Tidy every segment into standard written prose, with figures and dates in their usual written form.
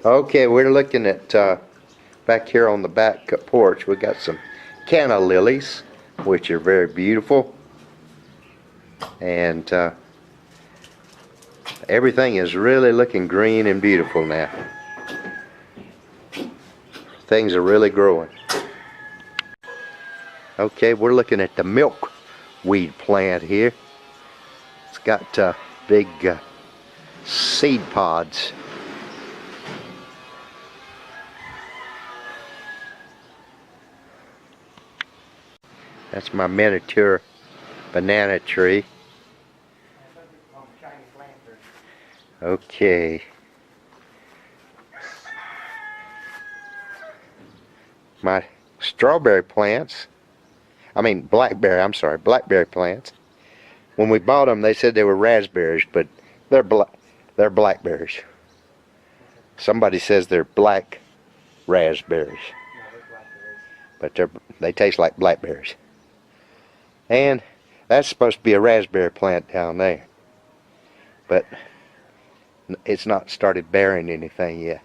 Okay, we're looking at back here on the back porch. We got some canna lilies, which are very beautiful, and everything is really looking green and beautiful now. Things are really growing. Okay, we're looking at the milkweed plant here. It's got big seed pods. That's my miniature banana tree. Okay. My strawberry plants, blackberry plants. When we bought them, they said they were raspberries, but they're blackberries. Somebody says they're black raspberries, but they taste like blackberries. And that's supposed to be a raspberry plant down there, but it's not started bearing anything yet.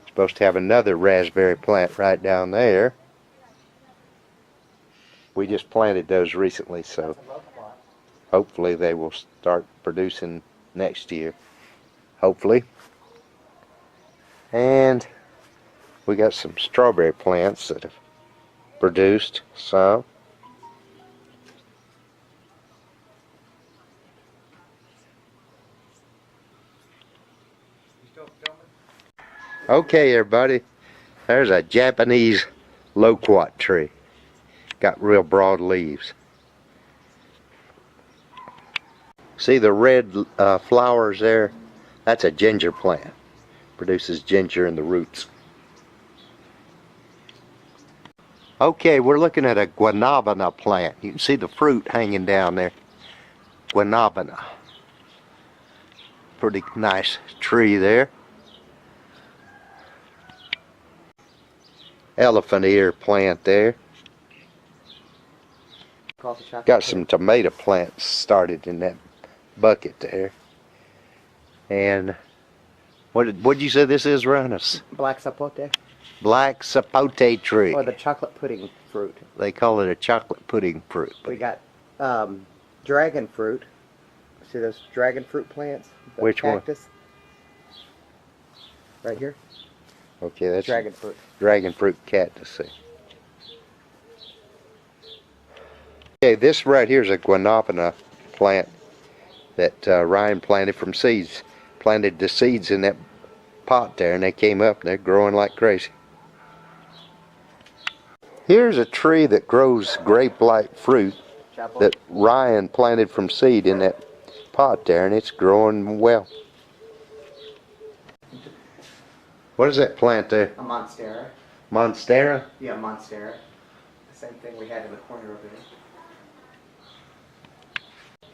Supposed to have another raspberry plant right down there. We just planted those recently, so hopefully they will start producing next year. Hopefully. And we got some strawberry plants that have produced some. Okay, everybody, there's a Japanese loquat tree. Got real broad leaves. See the red flowers there? That's a ginger plant. Produces ginger in the roots. Okay, we're looking at a guanabana plant. You can see the fruit hanging down there. Guanabana. Pretty nice tree there. Elephant ear plant there. Got some tomato plants started in that bucket there. And what'd you say this is, Rhinus? Black sapote. Black sapote tree. Or the chocolate pudding fruit. They call it a chocolate pudding fruit. We got dragon fruit. See those dragon fruit plants? Which cactus? One? Right here. Okay, that's dragon fruit. Dragon fruit cactus. Okay, this right here is a guanabana plant that Ryan planted from seeds. Planted the seeds in that pot there, and they came up and they're growing like crazy. Here's a tree that grows grape-like fruit that Ryan planted from seed in that pot there, and it's growing well. What is that plant there? A monstera. Monstera? Yeah, monstera. The same thing we had in the corner over there.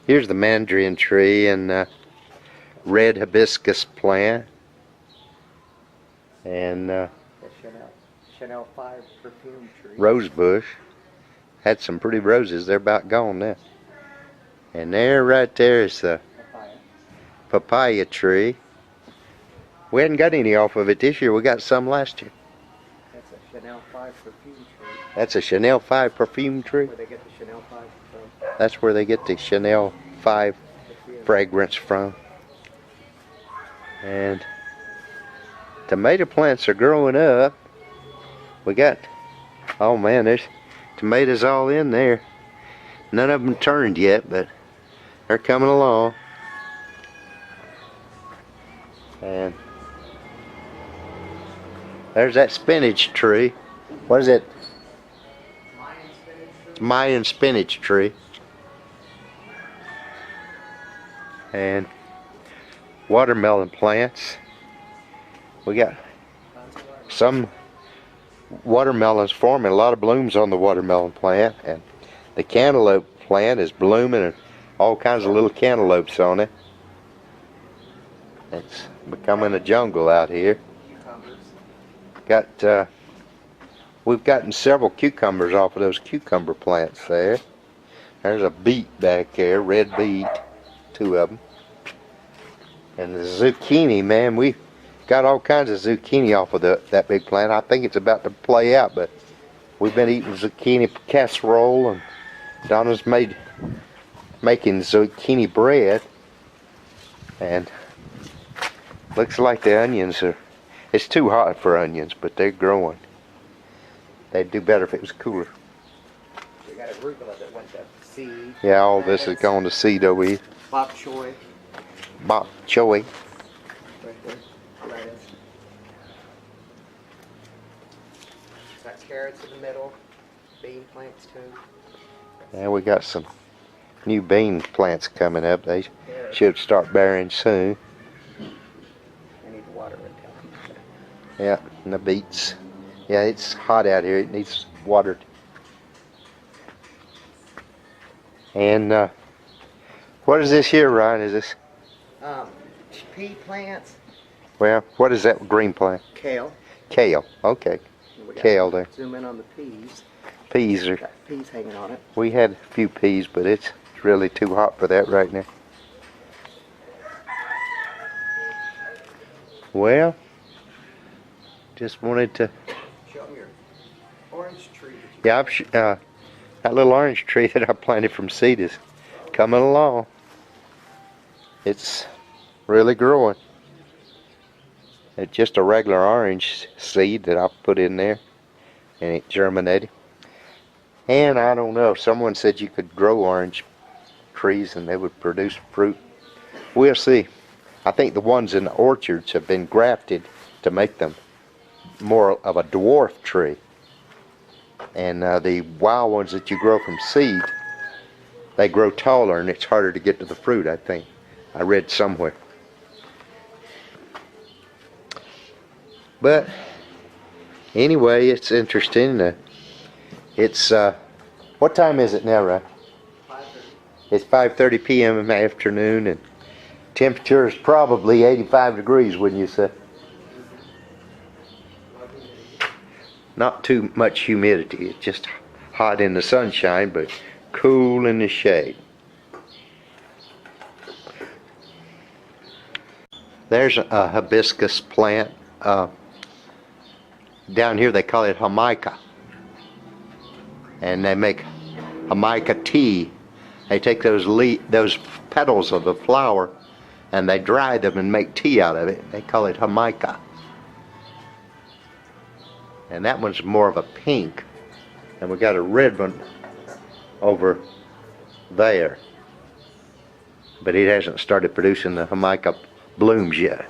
Here's the mandarin tree and red hibiscus plant. And the Chanel 5 perfume tree. Rose bush. Had some pretty roses. They're about gone now. And there, right there, is the papaya tree. We hadn't got any off of it this year. We got some last year. That's a Chanel 5 perfume tree. That's a Chanel 5 perfume tree? Where they get the Chanel 5 from. That's where they get the Chanel 5 fragrance from. And tomato plants are growing up. We got, oh man, there's tomatoes all in there. None of them turned yet, but they're coming along. And there's that spinach tree. What is it? Mayan spinach tree. And watermelon plants. We got some watermelons forming, a lot of blooms on the watermelon plant, and the cantaloupe plant is blooming and all kinds of little cantaloupes on it. It's becoming a jungle out here. We've gotten several cucumbers off of those cucumber plants there. There's a beet back there, red beet, 2 of them. And the zucchini, man, we got all kinds of zucchini off of that big plant. I think it's about to play out, but we've been eating zucchini casserole, and Donna's making zucchini bread. And looks like the onions are, it's too hot for onions, but they're growing. They'd do better if it was cooler. We got arugula that went to seed. Yeah, all this is going to seed over here. Bok choy. Bok choy. Right there. Lettuce. Got carrots in the middle. Bean plants too. Now we got some new bean plants coming up. They should start bearing soon. I need to water it down. Yeah, and the beets. Yeah, it's hot out here. It needs watered. And what is this here, Ryan? Is this? Pea plants. Well, what is that green plant? Kale. Kale. Okay. We got Kale there. Zoom in on the peas. Peas are. Got peas hanging on it. We had a few peas, but it's really too hot for that right now. Well, just wanted to. Show them your orange tree. Yeah, that little orange tree that I planted from seed is coming along. It's really growing. It's just a regular orange seed that I put in there, and it germinated. And I don't know, someone said you could grow orange trees and they would produce fruit. We'll see. I think the ones in the orchards have been grafted to make them more of a dwarf tree. And the wild ones that you grow from seed, they grow taller and it's harder to get to the fruit, I think. I read somewhere. But anyway, it's interesting. It's what time is it now, Ryan? 5:30. It's 5:30 p.m. in the afternoon, and temperature is probably 85 degrees, wouldn't you say? Not too much humidity. It's just hot in the sunshine, but cool in the shade. There's a hibiscus plant. Down here they call it Jamaica. And they make Jamaica tea. They take those petals of the flower and they dry them and make tea out of it. They call it Jamaica. And that one's more of a pink. And we got a red one over there. But it hasn't started producing the Jamaica blooms yet.